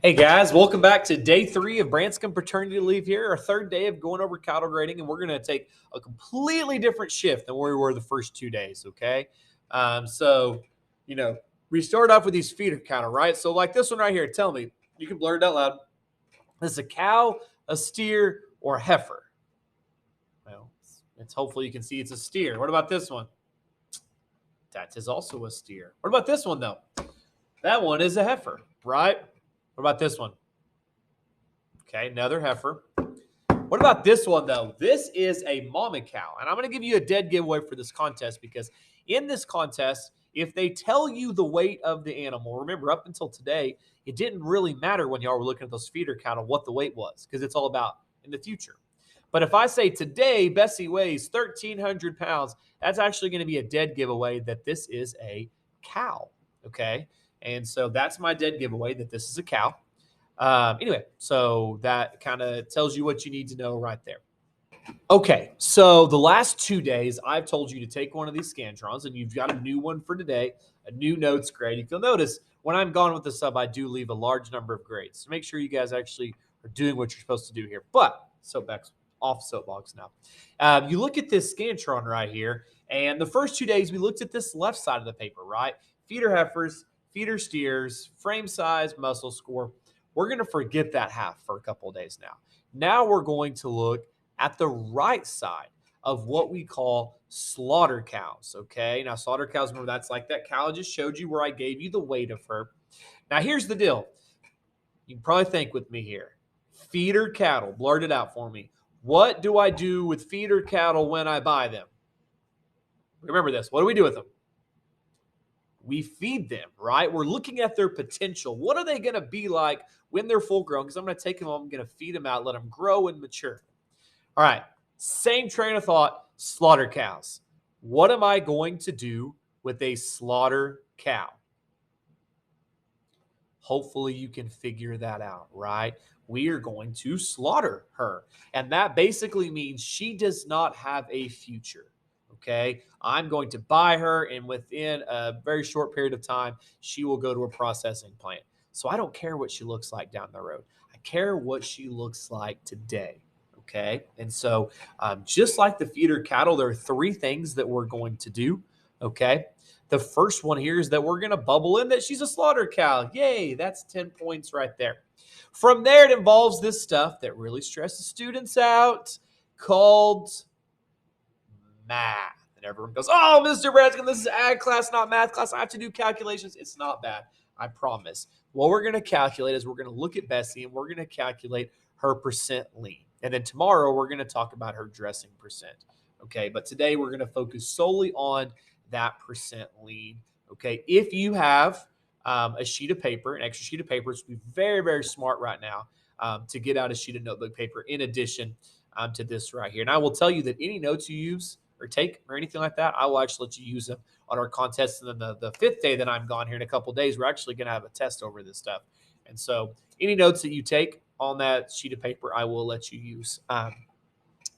Hey guys, welcome back to day 3 of Branscum paternity leave here, our third day of going over cattle grading, and we're going to take a completely different shift than where we were the first 2 days, okay? So, you know, we start off with these feeder cattle, right? So like this one right here, tell me, you can blur it out loud. This is a cow, a steer, or a heifer? Well, it's hopefully you can see it's a steer. What about this one? That is also a steer. What about this one though? That one is a heifer, right? What about this one? Okay, another heifer. What about this one, though? This is a mama cow. And I'm going to give you a dead giveaway for this contest because in this contest, if they tell you the weight of the animal, remember, up until today, it didn't really matter when y'all were looking at those feeder cattle what the weight was because it's all about in the future. But if I say today Bessie weighs 1,300 pounds, that's actually going to be a dead giveaway that this is a cow, okay? And so that's my dead giveaway that this is a cow. Anyway, so that kind of tells you what you need to know right there. Okay, so the last 2 days, I've told you to take one of these Scantrons, and you've got a new one for today, a new notes grade. If you'll notice, when I'm gone with the sub, I do leave a large number of grades. So make sure you guys actually are doing what you're supposed to do here. But, soapbox, off soapbox now. You look at this Scantron right here, and the first 2 days, we looked at this left side of the paper, right? Feeder heifers, feeder steers, frame size, muscle score. We're going to forget that half for a couple of days now. Now we're going to look at the right side of what we call slaughter cows, okay? Now, slaughter cows, remember, that's like that cow I just showed you where I gave you the weight of her. Now, here's the deal. You can probably think with me here. Feeder cattle, blurt it out for me. What do I do with feeder cattle when I buy them? Remember this. What do we do with them? We feed them, right? We're looking at their potential. What are they going to be like when they're full grown? Because I'm going to take them home, I'm going to feed them out, let them grow and mature. All right, same train of thought, slaughter cows. What am I going to do with a slaughter cow? Hopefully you can figure that out, right? We are going to slaughter her. And that basically means she does not have a future. Okay, I'm going to buy her, and within a very short period of time, she will go to a processing plant. So I don't care what she looks like down the road. I care what she looks like today. Okay, and so just like the feeder cattle, there are 3 things that we're going to do. Okay, the first one here is that we're going to bubble in that she's a slaughter cow. Yay, that's 10 points right there. From there, it involves this stuff that really stresses students out called math. And everyone goes, oh, Mr. Branscum, this is ag class, not math class. I have to do calculations. It's not bad. I promise. What we're going to calculate is we're going to look at Bessie and we're going to calculate her percent lean. And then tomorrow we're going to talk about her dressing percent. Okay, but today we're going to focus solely on that percent lean. Okay, if you have a sheet of paper, an extra sheet of paper, it's be very, very smart right now to get out a sheet of notebook paper in addition to this right here. And I will tell you that any notes you use or take or anything like that, I will actually let you use them on our contest. And then the 5th day that I'm gone here in a couple of days, we're actually going to have a test over this stuff. And so any notes that you take on that sheet of paper, I will let you use.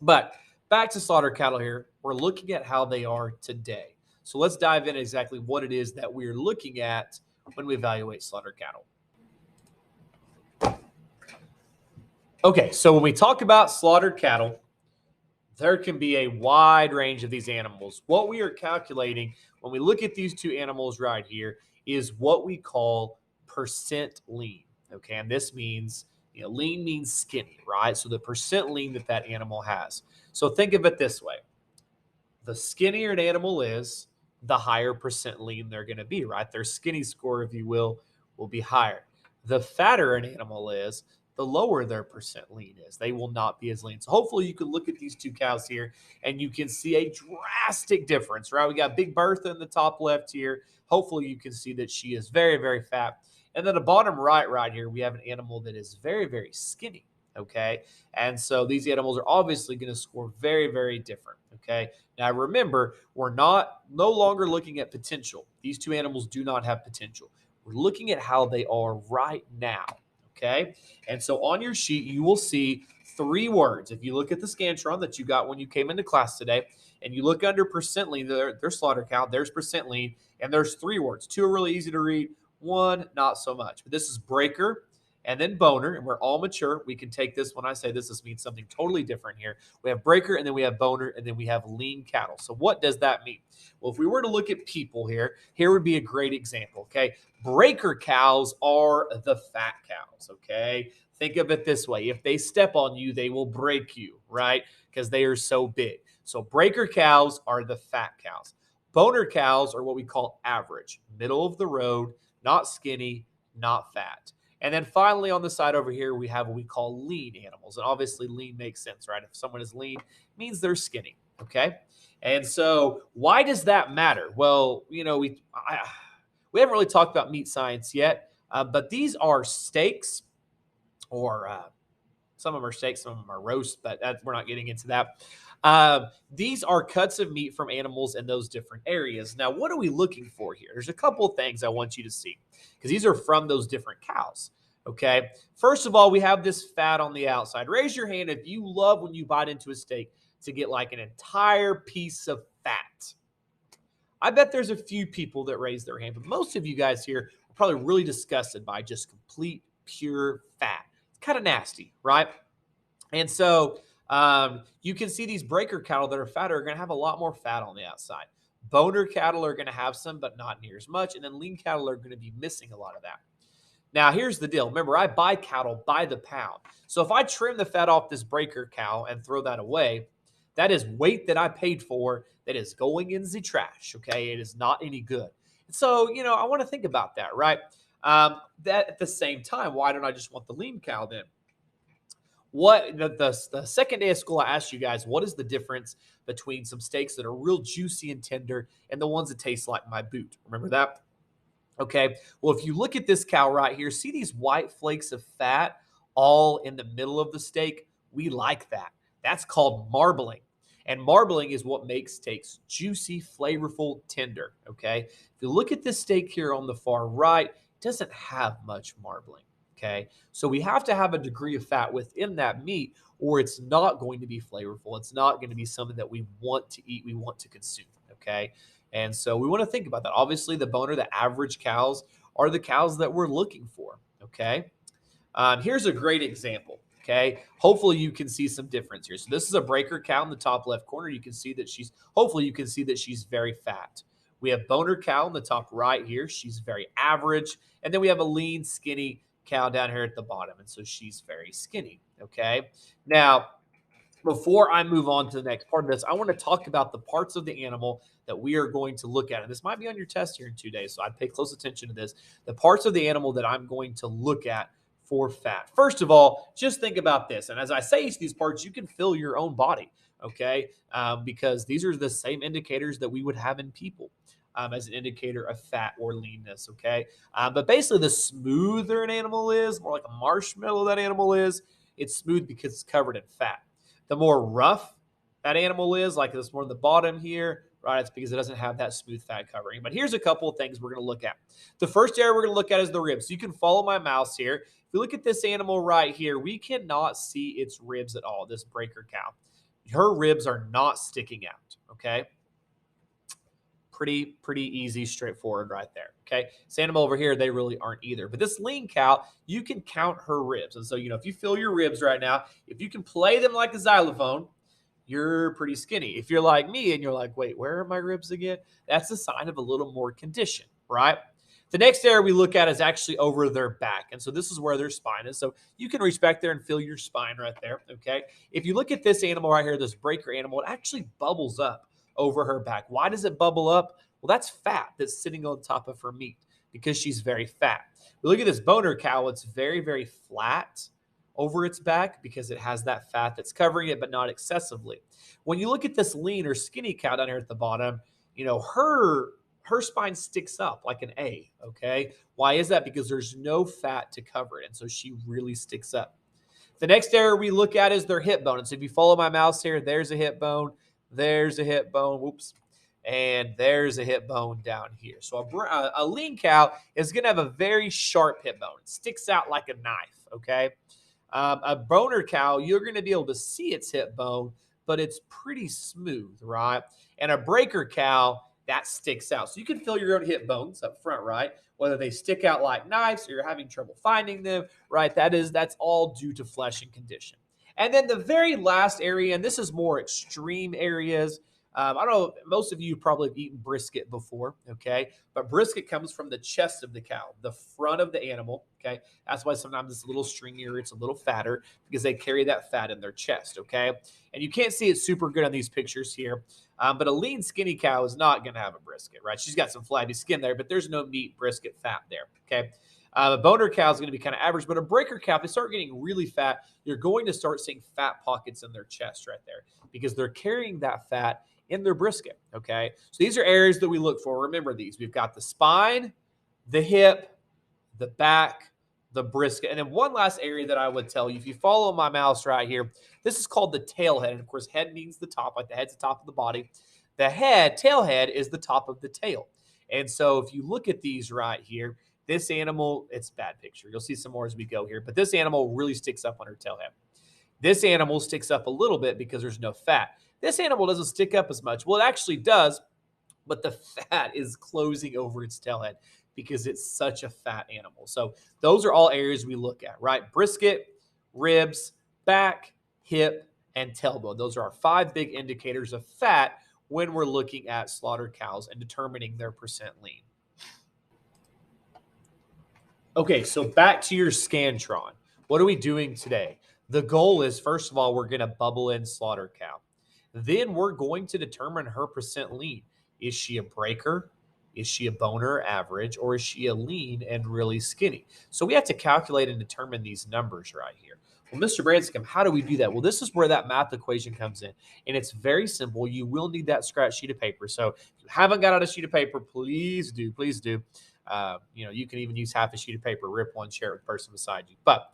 But back to slaughter cattle here. We're looking at how they are today. So let's dive in exactly what it is that we're looking at when we evaluate slaughter cattle. Okay, so when we talk about slaughtered cattle, there can be a wide range of these animals. What we are calculating when we look at these 2 animals right here is what we call percent lean. Okay, and this means, lean means skinny, right? So the percent lean that animal has. So think of it this way. The skinnier an animal is, the higher percent lean they're going to be, right? Their skinny score, if you will be higher. The fatter an animal is, the lower their percent lean is. They will not be as lean. So hopefully you can look at these 2 cows here and you can see a drastic difference, right? We got Big Bertha in the top left here. Hopefully you can see that she is very, very fat. And then the bottom right here, we have an animal that is very, very skinny, okay? And so these animals are obviously going to score very, very different, okay? Now remember, we're no longer looking at potential. These 2 animals do not have potential. We're looking at how they are right now. Okay, and so on your sheet, you will see 3 words. If you look at the Scantron that you got when you came into class today, and you look under percent lean, there's slaughter count, there's percent lean, and there's 3 words. 2 are really easy to read, 1 not so much. But this is breaker, and then boner, and we're all mature. We can take this when I say this means something totally different here. We have breaker, and then we have boner, and then we have lean cattle. So what does that mean? Well, if we were to look at people here would be a great example, okay? Breaker cows are the fat cows, okay? Think of it this way. If they step on you, they will break you, right? Because they are so big. So breaker cows are the fat cows. Boner cows are what we call average, middle of the road, not skinny, not fat. And then finally on the side over here, we have what we call lean animals. And obviously lean makes sense, right? If someone is lean, it means they're skinny, okay? And so why does that matter? Well, we haven't really talked about meat science yet, but these are steaks or some of them are steaks, some of them are roast, but we're not getting into that. These are cuts of meat from animals in those different areas. Now, what are we looking for here? There's a couple of things I want you to see because these are from those different cows. Okay. First of all, we have this fat on the outside. Raise your hand if you love when you bite into a steak to get like an entire piece of fat. I bet there's a few people that raise their hand, but most of you guys here are probably really disgusted by just complete, pure fat. It's kind of nasty, right? And so you can see these breaker cattle that are fatter are going to have a lot more fat on the outside. Boner cattle are going to have some, but not near as much. And then lean cattle are going to be missing a lot of that. Now, here's the deal. Remember, I buy cattle by the pound. So if I trim the fat off this breaker cow and throw that away, that is weight that I paid for that is going in the trash. Okay. It is not any good. So, I want to think about that, right? That at the same time, why don't I just want the lean cow then? What the second day of school, I asked you guys, what is the difference between some steaks that are real juicy and tender and the ones that taste like my boot? Remember that? Okay. Well, if you look at this cow right here, see these white flakes of fat all in the middle of the steak? We like that. That's called marbling. And marbling is what makes steaks juicy, flavorful, tender. Okay. If you look at this steak here on the far right, it doesn't have much marbling. Okay. So we have to have a degree of fat within that meat, or it's not going to be flavorful. It's not going to be something that we want to eat, we want to consume. Okay. And so we want to think about that. Obviously, the boner, the average cows are the cows that we're looking for. Okay. Here's a great example. Okay. Hopefully you can see some difference here. So this is a breaker cow in the top left corner. You can see that hopefully you can see that she's very fat. We have boner cow in the top right here. She's very average. And then we have a lean, skinny cow down here at the bottom. And so she's very skinny. Okay. Now, before I move on to the next part of this, I want to talk about the parts of the animal that we are going to look at. And this might be on your test here in 2 days, so I'd pay close attention to this. The parts of the animal that I'm going to look at for fat. First of all, just think about this. And as I say these parts, you can feel your own body, okay? Because these are the same indicators that we would have in people. As an indicator of fat or leanness, okay? But basically, the smoother an animal is, more like a marshmallow that animal is, it's smooth because it's covered in fat. The more rough that animal is, like this more on the bottom here, right? It's because it doesn't have that smooth fat covering. But here's a couple of things we're going to look at. The first area we're going to look at is the ribs. So you can follow my mouse here. If you look at this animal right here, we cannot see its ribs at all, this breaker cow. Her ribs are not sticking out, okay? Pretty easy, straightforward right there, okay? This animal over here, they really aren't either. But this lean cow, you can count her ribs. And so, if you feel your ribs right now, if you can play them like a xylophone, you're pretty skinny. If you're like me and you're like, wait, where are my ribs again? That's a sign of a little more condition, right? The next area we look at is actually over their back. And so this is where their spine is. So you can reach back there and feel your spine right there, okay? If you look at this animal right here, this breaker animal, it actually bubbles up over her back. Why does it bubble up? Well, that's fat that's sitting on top of her meat because she's very fat. We look at this boner cow, it's very flat over its back because it has that fat that's covering it, but not excessively. When you look at this lean or skinny cow down here at the bottom, her spine sticks up like an A, okay? Why is that? Because there's no fat to cover it, and so she really sticks up. The next area we look at is their hip bone. And so if you follow my mouse here, there's a hip bone, there's a hip bone, whoops, and there's a hip bone down here. So a lean cow is going to have a very sharp hip bone. It sticks out like a knife, okay? A boner cow, you're going to be able to see its hip bone, but it's pretty smooth, right? And a breaker cow, that sticks out. So you can feel your own hip bones up front, right? Whether they stick out like knives or you're having trouble finding them, right? That's all due to flesh and condition. And then the very last area, and this is more extreme areas. I don't know, most of you probably have eaten brisket before, okay? But brisket comes from the chest of the cow, the front of the animal, okay? That's why sometimes it's a little stringier, it's a little fatter, because they carry that fat in their chest, okay? And you can't see it super good on these pictures here, but a lean, skinny cow is not going to have a brisket, right? She's got some flabby skin there, but there's no meat brisket fat there, okay? A boner cow is going to be kind of average, but a breaker cow, if they start getting really fat, you're going to start seeing fat pockets in their chest right there because they're carrying that fat in their brisket, okay? So these are areas that we look for. Remember these. We've got the spine, the hip, the back, the brisket. And then one last area that I would tell you, if you follow my mouse right here, this is called the tail head. And of course, head means the top, like the head's the top of the body. The tail head is the top of the tail. And so if you look at these right here, this animal, it's a bad picture. You'll see some more as we go here, but this animal really sticks up on her tail head. This animal sticks up a little bit because there's no fat. This animal doesn't stick up as much. Well, it actually does, but the fat is closing over its tail head because it's such a fat animal. So those are all areas we look at, right? Brisket, ribs, back, hip, and tailbone. Those are our 5 big indicators of fat when we're looking at slaughter cows and determining their percent lean. Okay, so back to your Scantron. What are we doing today? The goal is, first of all, we're going to bubble in slaughter cow. Then we're going to determine her percent lean. Is she a breaker? Is she a boner average? Or is she a lean and really skinny? So we have to calculate and determine these numbers right here. Well, Mr. Branscum, how do we do that? Well, this is where that math equation comes in. And it's very simple. You will need that scratch sheet of paper. So if you haven't got out a sheet of paper, please do. Please do. You can even use half a sheet of paper, rip one, share it with the person beside you. But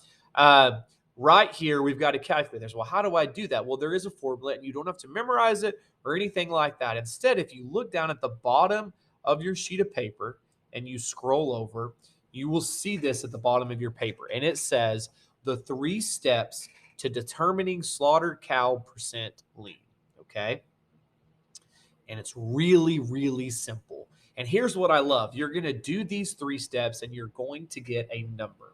right here, we've got to calculate this. Well, how do I do that? Well, there is a formula, and you don't have to memorize it or anything like that. Instead, if you look down at the bottom of your sheet of paper and you scroll over, you will see this at the bottom of your paper. And it says the 3 steps to determining slaughter cow percent lean. Okay. And it's really, really simple. And here's what I love. You're going to do these 3 steps and you're going to get a number.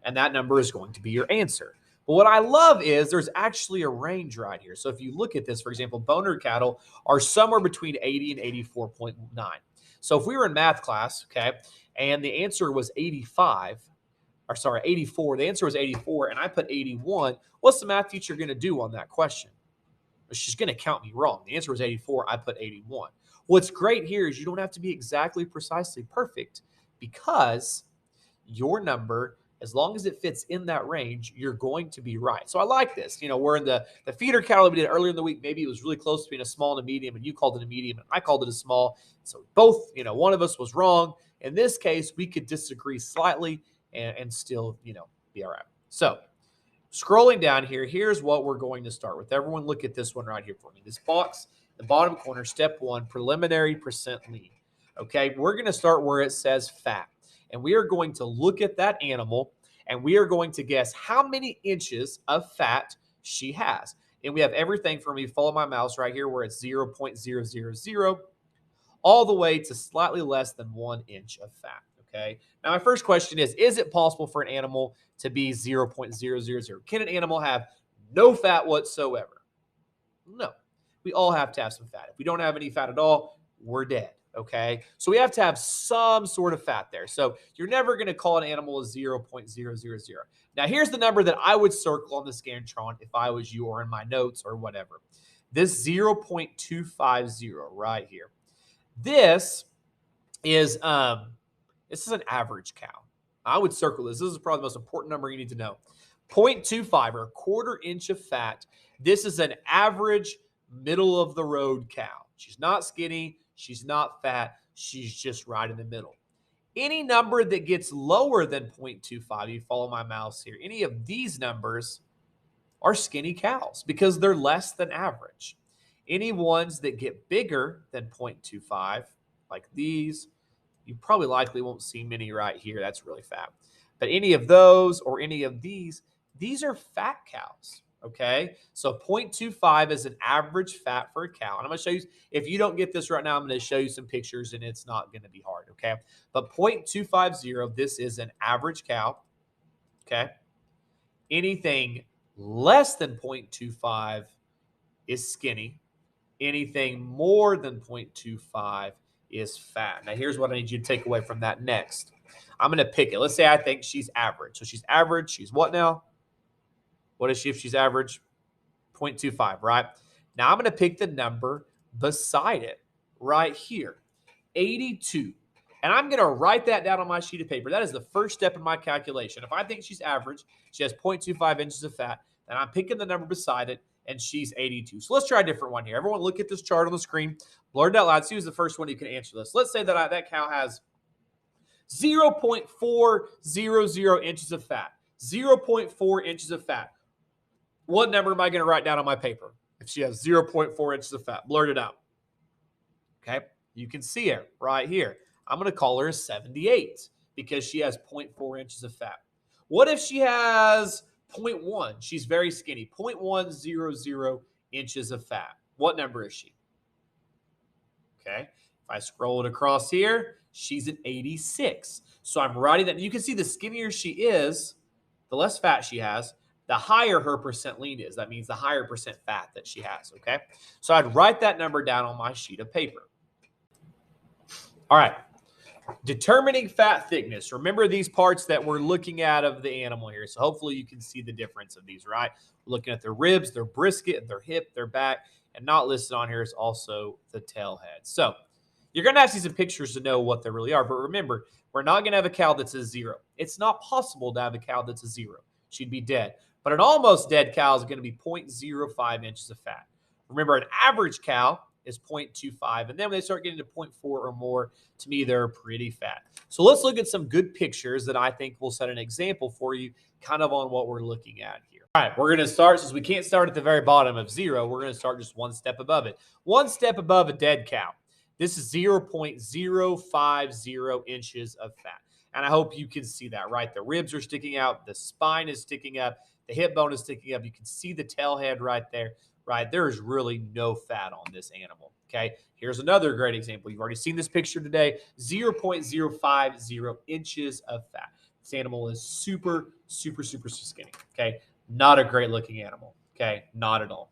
And that number is going to be your answer. But what I love is there's actually a range right here. So if you look at this, for example, boner cattle are somewhere between 80 and 84.9. So if we were in math class, okay, and the answer was 84, the answer was 84, and I put 81, what's the math teacher going to do on that question? She's going to count me wrong. The answer was 84. I put 81. What's great here is you don't have to be exactly precisely perfect because your number, as long as it fits in that range, you're going to be right. So I like this. We're in the feeder cattle we did earlier in the week. Maybe it was really close between a small and a medium, and you called it a medium, and I called it a small. So both, one of us was wrong. In this case, we could disagree slightly and still, be all right. So scrolling down here, here's what we're going to start with. Everyone look at this one right here for me. This box, the bottom corner, step 1, preliminary percent lean. Okay, we're going to start where it says fat. And we are going to look at that animal and we are going to guess how many inches of fat she has. And we have everything from, you follow my mouse right here where it's 0.000 all the way to slightly less than 1 inch of fat. Okay. Now, my first question is it possible for an animal to be 0.000? Can an animal have no fat whatsoever? No. We all have to have some fat. If we don't have any fat at all, we're dead. Okay. So we have to have some sort of fat there. So you're never going to call an animal a 0.000. Now, here's the number that I would circle on the Scantron if I was you or in my notes or whatever. This 0.250 right here. This is an average cow. I would circle this. This is probably the most important number you need to know. 0.25 or a quarter inch of fat. This is an average middle of the road cow. She's not skinny. She's not fat. She's just right in the middle. Any number that gets lower than 0.25, you follow my mouse here, any of these numbers are skinny cows because they're less than average. Any ones that get bigger than 0.25, like these, you probably likely won't see many right here. That's really fat. But any of those or any of these are fat cows. Okay, so 0.25 is an average fat for a cow. And I'm going to show you, if you don't get this right now, I'm going to show you some pictures and it's not going to be hard. Okay, but 0.250, this is an average cow. Okay, anything less than 0.25 is skinny. Anything more than 0.25 is fat. Now, here's what I need you to take away from that next. I'm going to pick it. Let's say I think she's average. So she's average. She's what now? What is she if she's average? 0.25, right? Now I'm going to pick the number beside it right here, 82. And I'm going to write that down on my sheet of paper. That is the first step in my calculation. If I think she's average, she has 0.25 inches of fat, then I'm picking the number beside it, and she's 82. So let's try a different one here. Everyone look at this chart on the screen. Blur it out loud. See who's the first one who can answer this. Let's say that that cow has 0.400 inches of fat. 0.4 inches of fat. What number am I going to write down on my paper if she has 0.4 inches of fat? Blurt it out. Okay, you can see it right here. I'm going to call her a 78 because she has 0.4 inches of fat. What if she has 0.1? She's very skinny. 0.100 inches of fat. What number is she? Okay, if I scroll it across here, she's an 86. So I'm writing that. You can see the skinnier she is, the less fat she has, the higher her percent lean is. That means the higher percent fat that she has, okay? So I'd write that number down on my sheet of paper. All right, determining fat thickness. Remember these parts that we're looking at of the animal here. So hopefully you can see the difference of these, right? We're looking at their ribs, their brisket, their hip, their back, and not listed on here is also the tail head. So you're going to have to see some pictures to know what they really are. But remember, we're not going to have a cow that's a 0. It's not possible to have a cow that's a 0. She'd be dead. But an almost dead cow is going to be 0.05 inches of fat. Remember, an average cow is 0.25. And then when they start getting to 0.4 or more, to me, they're pretty fat. So let's look at some good pictures that I think will set an example for you kind of on what we're looking at here. All right, we're going to start, since we can't start at the very bottom of 0, we're going to start just one step above it. One step above a dead cow. This is 0.050 inches of fat. And I hope you can see that, right? The ribs are sticking out. The spine is sticking up. The hip bone is sticking up. You can see the tail head right there, right? There is really no fat on this animal, okay? Here's another great example. You've already seen this picture today, 0.050 inches of fat. This animal is super, super, super skinny, okay? Not a great looking animal, okay? Not at all.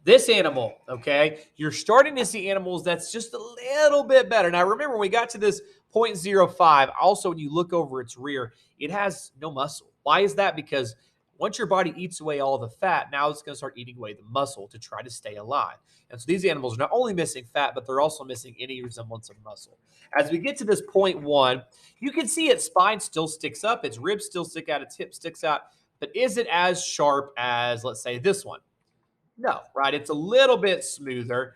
This animal, okay, you're starting to see animals that's just a little bit better. Now, remember, when we got to this 0.05, also when you look over its rear, it has no muscle. Why is that? Because once your body eats away all the fat, now it's going to start eating away the muscle to try to stay alive. And so these animals are not only missing fat, but they're also missing any resemblance of muscle. As we get to this 0.1, you can see its spine still sticks up, its ribs still stick out, its hip sticks out, but is it as sharp as, let's say, this one? No, right? It's a little bit smoother,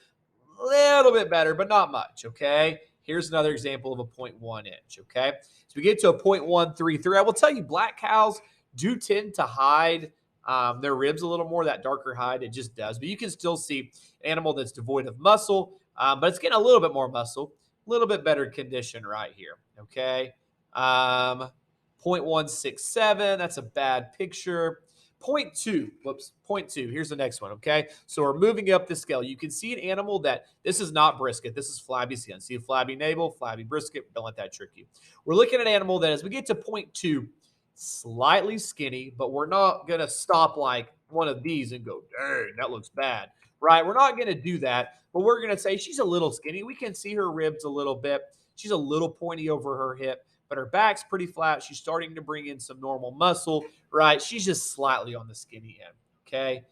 a little bit better, but not much, okay? Here's another example of a 0.1 inch, okay? So we get to a 0.133. I will tell you, black cows do tend to hide their ribs a little more, that darker hide, it just does. But you can still see an animal that's devoid of muscle, but it's getting a little bit more muscle, a little bit better condition right here, okay? 0.167, that's a bad picture. 0.2, whoops, 0.2. Here's the next one, okay? So we're moving up the scale. You can see an animal that, this is not brisket, this is flabby skin. See a flabby navel, flabby brisket, don't let that trick you. We're looking at an animal that as we get to 0.2, slightly skinny, but we're not going to stop like one of these and go, dang, that looks bad, right? We're not going to do that, but we're going to say she's a little skinny. We can see her ribs a little bit. She's a little pointy over her hip, but her back's pretty flat. She's starting to bring in some normal muscle, right? She's just slightly on the skinny end, okay?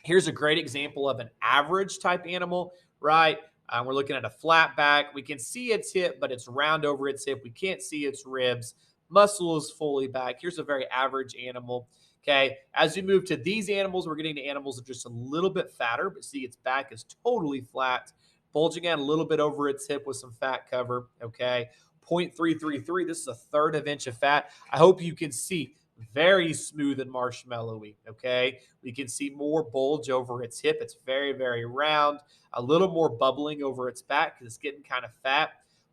Here's a great example of an average type animal, right? We're looking at a flat back. We can see its hip, but it's round over its hip. We can't see its ribs. Muscle is fully back. Here's a very average animal, okay? As we move to these animals, we're getting to animals that are just a little bit fatter, but see its back is totally flat, bulging out a little bit over its hip with some fat cover, okay? 0.333. This is a third of inch of fat. I hope you can see very smooth and marshmallowy, okay? We can see more bulge over its hip. It's very, very round. A little more bubbling over its back because it's getting kind of fat.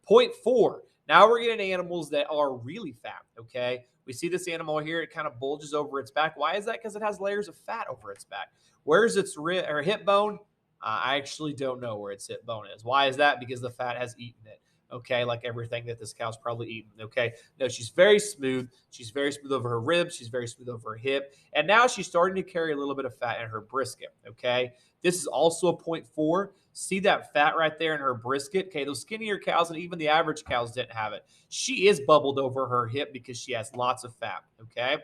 0.4. Now we're getting animals that are really fat, okay? We see this animal here, it kind of bulges over its back. Why is that? Because it has layers of fat over its back. Where's its or hip bone? I actually don't know where its hip bone is. Why is that? Because the fat has eaten it. Okay, like everything that this cow's probably eaten. Okay, no, she's very smooth. She's very smooth over her ribs. She's very smooth over her hip. And now she's starting to carry a little bit of fat in her brisket. Okay, this is also a point 4. See that fat right there in her brisket? Okay, those skinnier cows and even the average cows didn't have it. She is bubbled over her hip because she has lots of fat. Okay,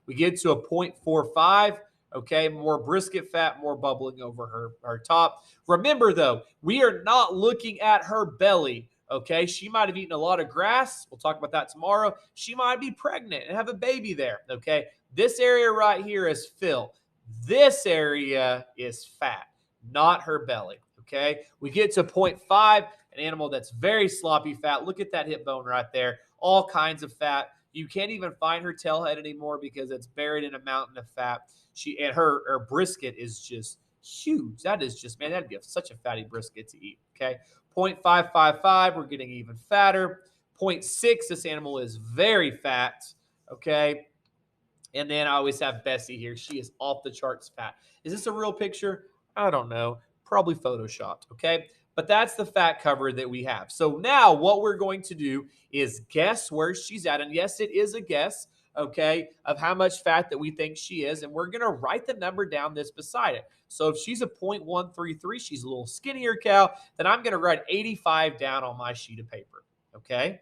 we get to a point 4.5. Okay, more brisket fat, more bubbling over her top. Remember, though, we are not looking at her belly. Okay, she might have eaten a lot of grass. We'll talk about that tomorrow. She might be pregnant and have a baby there. Okay, this area right here is fill. This area is fat, not her belly. Okay, we get to 0.5, an animal that's very sloppy fat. Look at that hip bone right there, all kinds of fat. You can't even find her tail head anymore because it's buried in a mountain of fat. Her brisket is just huge. That is just, man, that'd be such a fatty brisket to eat. Okay, 0.555, we're getting even fatter. 0.6, this animal is very fat. Okay, and then I always have Bessie here. She is off the charts fat. Is this a real picture? I don't know. Probably photoshopped. Okay. But that's the fat cover that we have. So now what we're going to do is guess where she's at. And yes, it is a guess, okay, of how much fat that we think she is. And we're going to write the number down that's beside it. So if she's a 0.133, she's a little skinnier cow, then I'm going to write 85 down on my sheet of paper. Okay.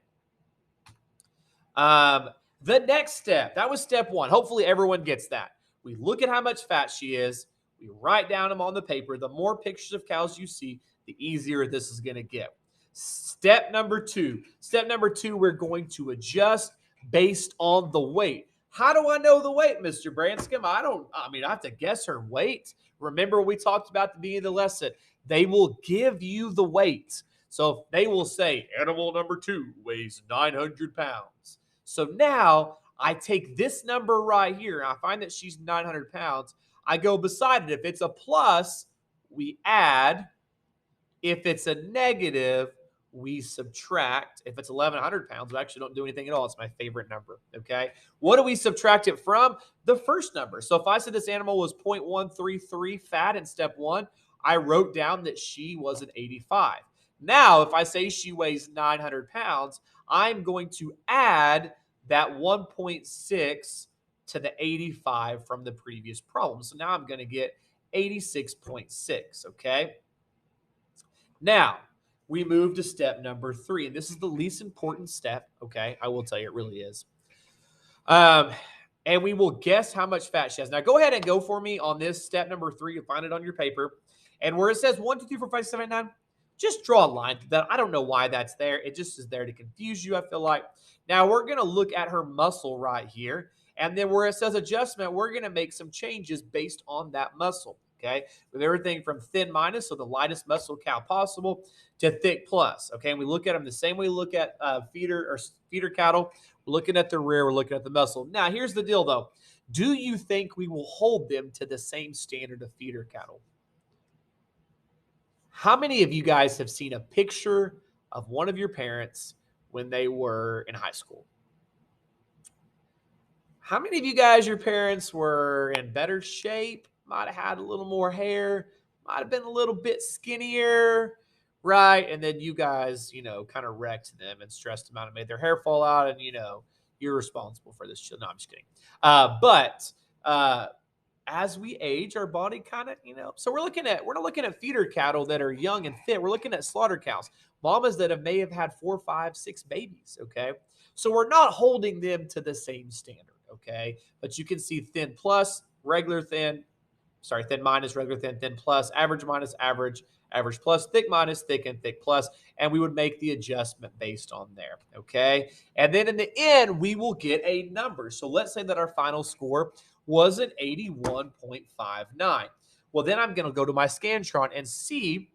Um, the next step, that was step 1. Hopefully everyone gets that. We look at how much fat she is. We write down them on the paper. The more pictures of cows you see, the easier this is going to get. Step number 2. Step number 2, we're going to adjust based on the weight. How do I know the weight, Mr. Branscum? I have to guess her weight. Remember what we talked about at the beginning of the lesson. They will give you the weight. So they will say, animal number 2 weighs 900 pounds. So now I take this number right here, and I find that she's 900 pounds. I go beside it. If it's a plus, we add. If it's a negative, we subtract. If it's 1,100 pounds, we actually don't do anything at all. It's my favorite number, okay? What do we subtract it from? The first number. So if I said this animal was 0.133 fat in step 1, I wrote down that she was an 85. Now, if I say she weighs 900 pounds, I'm going to add that 1.6 to the 85 from the previous problem. So now I'm going to get 86.6, okay? Now, we move to step number 3, and this is the least important step, okay? I will tell you, it really is. And we will guess how much fat she has. Now, go ahead and go for me on this step number 3. You'll find it on your paper. And where it says 1, 2, 3, 4, 5, 7, 9, just draw a line through that. I don't know why that's there. It just is there to confuse you, I feel like. Now, we're going to look at her muscle right here. And then where it says adjustment, we're going to make some changes based on that muscle. Okay, with everything from thin minus, so the lightest muscle cow possible, to thick plus. Okay, and we look at them the same way we look at feeder cattle. We're looking at the rear, we're looking at the muscle. Now, here's the deal, though. Do you think we will hold them to the same standard of feeder cattle? How many of you guys have seen a picture of one of your parents when they were in high school? How many of you guys, your parents were in better shape? Might have had a little more hair, might have been a little bit skinnier, right? And then you guys, kind of wrecked them and stressed them out and made their hair fall out, and you're responsible for this shit. No, I'm just kidding. But as we age, our body kind of, so we're not looking at feeder cattle that are young and fit. We're looking at slaughter cows, mamas that may have had 4, 5, 6 babies. Okay, so we're not holding them to the same standard. Okay, but you can see thin plus, regular thin, thin minus, regular thin, thin plus, average minus, average, average plus, thick minus, thick, and thick plus, and we would make the adjustment based on there, okay? And then in the end, we will get a number. So let's say that our final score was an 81.59. Well, then I'm going to go to my Scantron and see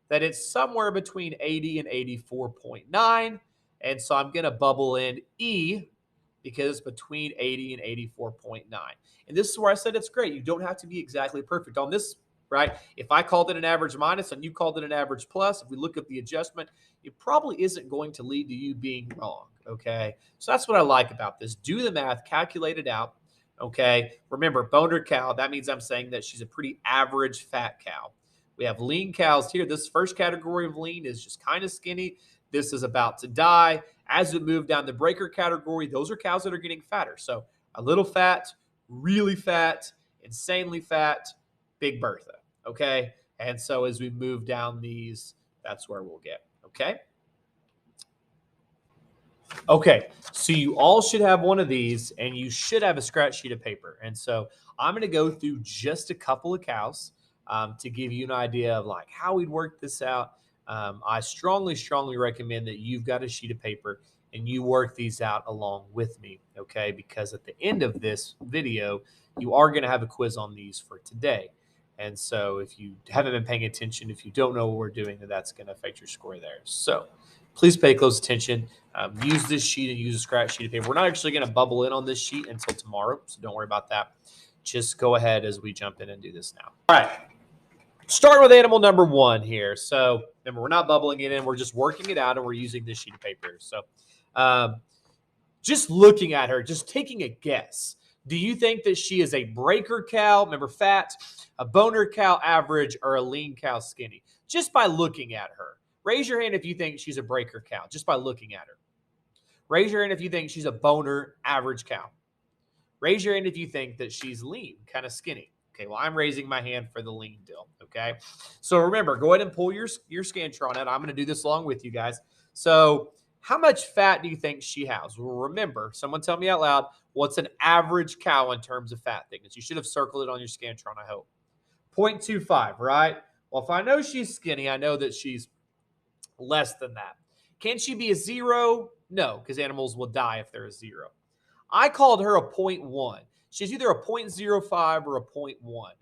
that it's somewhere between 80 and 84.9, and so I'm going to bubble in E, because it's between 80 and 84.9. And this is where I said it's great. You don't have to be exactly perfect. On this right? If I called it an average minus and you called it an average plus, if we look at the adjustment, it probably isn't going to lead to you being wrong, okay? So that's what I like about this. Do the math, calculate it out, okay? Remember, boner cow, that means I'm saying that she's a pretty average fat cow. We have lean cows here. This first category of lean is just kind of skinny. This is about to die. As we move down the breaker category, those are cows that are getting fatter. So a little fat, really fat, insanely fat, Big Bertha. Okay. And so as we move down these, that's where we'll get. Okay. Okay, so you all should have one of these, and you should have a scratch sheet of paper. And so I'm going to go through just a couple of cows to give you an idea of like how we'd work this out. I strongly, strongly recommend that you've got a sheet of paper and you work these out along with me, okay? Because at the end of this video, you are going to have a quiz on these for today. And so if you haven't been paying attention, if you don't know what we're doing, then that's going to affect your score there. So please pay close attention. Use this sheet and use a scratch sheet of paper. We're not actually going to bubble in on this sheet until tomorrow, so don't worry about that. Just go ahead as we jump in and do this now. All right. Start with animal number 1 here. So remember, we're not bubbling it in. We're just working it out, and we're using this sheet of paper. So just looking at her, just taking a guess. Do you think that she is a breaker cow, remember fat, a boner cow average, or a lean cow skinny? Just by looking at her. Raise your hand if you think she's a breaker cow, just by looking at her. Raise your hand if you think she's a boner average cow. Raise your hand if you think that she's lean, kind of skinny. Okay, well, I'm raising my hand for the lean deal, okay? So remember, go ahead and pull your Scantron out. I'm going to do this along with you guys. So how much fat do you think she has? Well, remember, someone tell me out loud, what's an average cow in terms of fat thickness? You should have circled it on your Scantron, I hope. 0.25, right? Well, if I know she's skinny, I know that she's less than that. Can she be a 0? No, because animals will die if they're a 0. I called her a 0.1. She's either a 0.05 or a 0.1.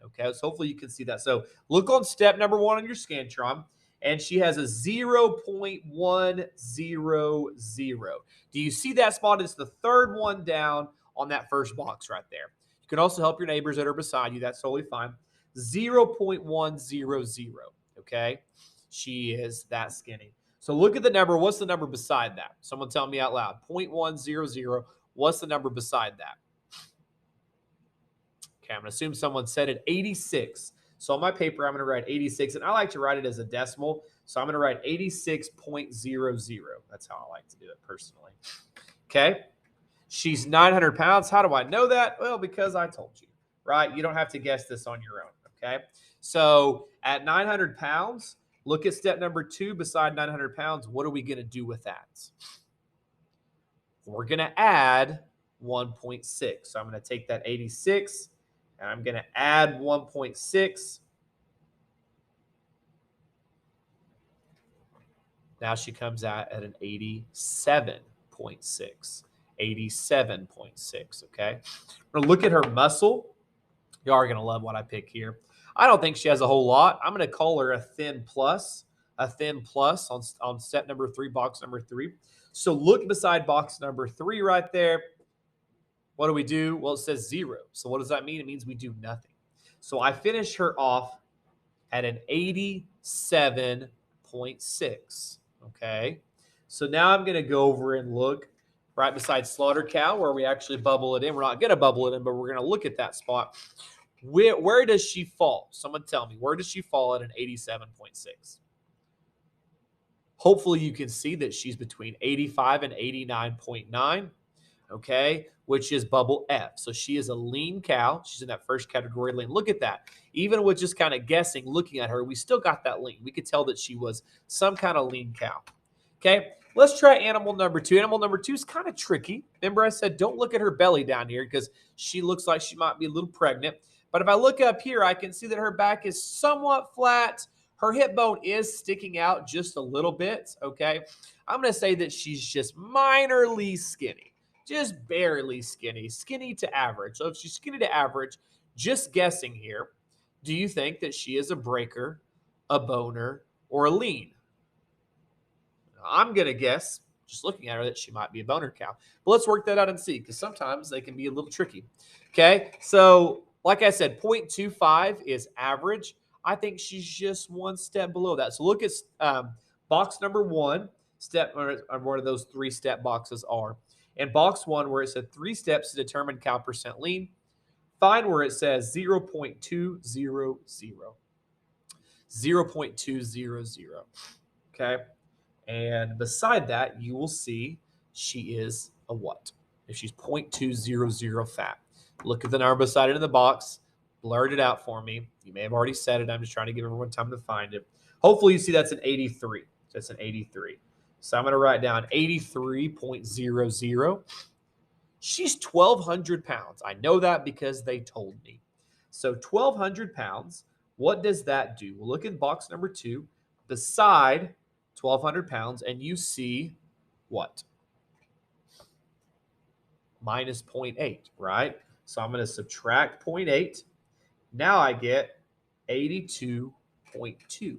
Okay, so hopefully you can see that. So look on step number 1 on your Scantron, and she has a 0.100. Do you see that spot? It's the third one down on that first box right there. You can also help your neighbors that are beside you. That's totally fine. 0.100. Okay, she is that skinny. So look at the number. What's the number beside that? Someone tell me out loud. 0.100. What's the number beside that? Okay, I'm going to assume someone said it, 86. So on my paper, I'm going to write 86, and I like to write it as a decimal. So I'm going to write 86.00. That's how I like to do it personally. Okay, she's 900 pounds. How do I know that? Well, because I told you, right? You don't have to guess this on your own, okay? So at 900 pounds, look at step number 2 beside 900 pounds. What are we going to do with that? We're going to add 1.6. So I'm going to take that 86 and I'm going to add 1.6. Now she comes out at an 87.6. 87.6, okay? We're going to look at her muscle. You are going to love what I pick here. I don't think she has a whole lot. I'm going to call her a thin plus on step number 3, box number 3. So look beside box number 3 right there. What do we do? Well, it says 0. So what does that mean? It means we do nothing. So I finish her off at an 87.6. Okay. So now I'm going to go over and look right beside slaughter cow where we actually bubble it in. We're not going to bubble it in, but we're going to look at that spot. Where does she fall? Someone tell me. Where does she fall at an 87.6? Hopefully you can see that she's between 85 and 89.9, okay, which is bubble F. So she is a lean cow. She's in that first category lean. Look at that. Even with just kind of guessing, looking at her, we still got that lean. We could tell that she was some kind of lean cow. Okay, let's try animal number 2. Animal number 2 is kind of tricky. Remember I said don't look at her belly down here because she looks like she might be a little pregnant. But if I look up here, I can see that her back is somewhat flat. Her hip bone is sticking out just a little bit, okay? I'm going to say that she's just minorly skinny, just barely skinny, skinny to average. So if she's skinny to average, just guessing here, do you think that she is a breaker, a boner, or a lean? I'm going to guess, just looking at her, that she might be a boner cow. But let's work that out and see, because sometimes they can be a little tricky, okay? So like I said, 0.25 is average. I think she's just one step below that. So look at box number 1, step or one of those 3-step boxes are. In box 1, where it said 3 steps to determine cow percent lean, find where it says 0.200. 0.200. Okay. And beside that, you will see she is a what? If she's 0.200 fat. Look at the number beside it in the box. Blurt it out for me. You may have already said it. I'm just trying to give everyone time to find it. Hopefully you see that's an 83. That's an 83. So I'm going to write down 83.00. She's 1,200 pounds. I know that because they told me. So 1,200 pounds. What does that do? Well, look at box number 2 beside 1,200 pounds, and you see what? Minus 0.8, right? So I'm going to subtract 0.8. Now I get 82.2.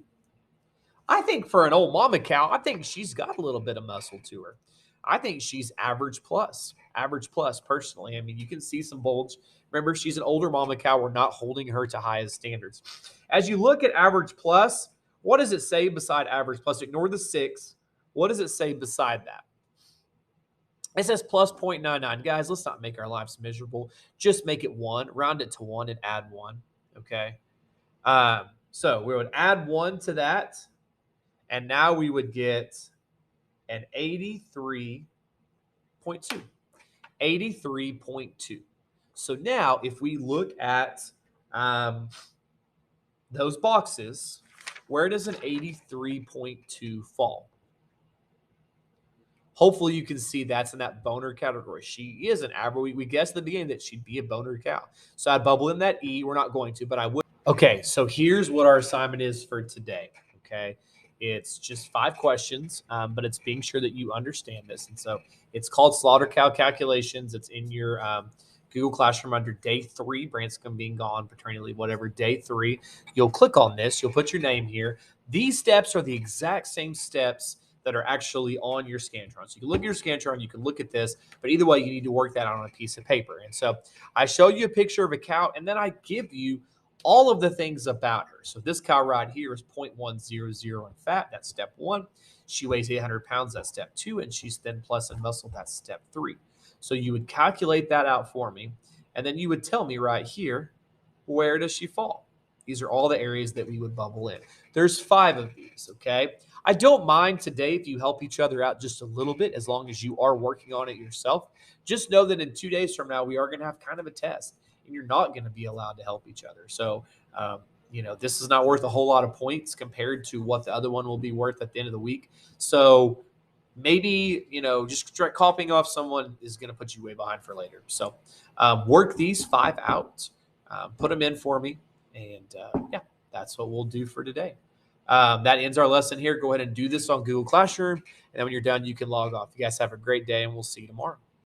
I think for an old mama cow, I think she's got a little bit of muscle to her. I think she's average plus personally. I mean, you can see some bulge. Remember, she's an older mama cow. We're not holding her to highest standards. As you look at average plus, what does it say beside average plus? Ignore the 6. What does it say beside that? It says plus 0.99. Guys, let's not make our lives miserable. Just make it 1. Round it to 1 and add 1. Okay? So we would add 1 to that. And now we would get an 83.2. 83.2. So now if we look at those boxes, where does an 83.2 fall? Hopefully you can see that's in that boner category. She is an average. We guessed at the beginning that she'd be a boner cow. So I'd bubble in that E. We're not going to, but I would. Okay, so here's what our assignment is for today. Okay, it's just 5 questions, but it's being sure that you understand this. And so it's called Slaughter Cow Calculations. It's in your Google Classroom under day 3, Branscum being gone, paternity leave, whatever, day 3. You'll click on this. You'll put your name here. These steps are the exact same steps that are actually on your Scantron. So you can look at your Scantron, you can look at this, but either way, you need to work that out on a piece of paper. And so I show you a picture of a cow, and then I give you all of the things about her. So this cow right here is 0.100 in fat. That's step 1. She weighs 800 pounds. That's step 2. And she's thin plus in muscle. That's step 3. So you would calculate that out for me, and then you would tell me right here, where does she fall? These are all the areas that we would bubble in. There's 5 of these, okay? I don't mind today if you help each other out just a little bit, as long as you are working on it yourself. Just know that in 2 days from now, we are going to have kind of a test, and you're not going to be allowed to help each other. So, this is not worth a whole lot of points compared to what the other one will be worth at the end of the week. So maybe, just try copying off someone is going to put you way behind for later. So work these 5 out, put them in for me. And that's what we'll do for today. That ends our lesson here. Go ahead and do this on Google Classroom. And then when you're done, you can log off. You guys have a great day, and we'll see you tomorrow.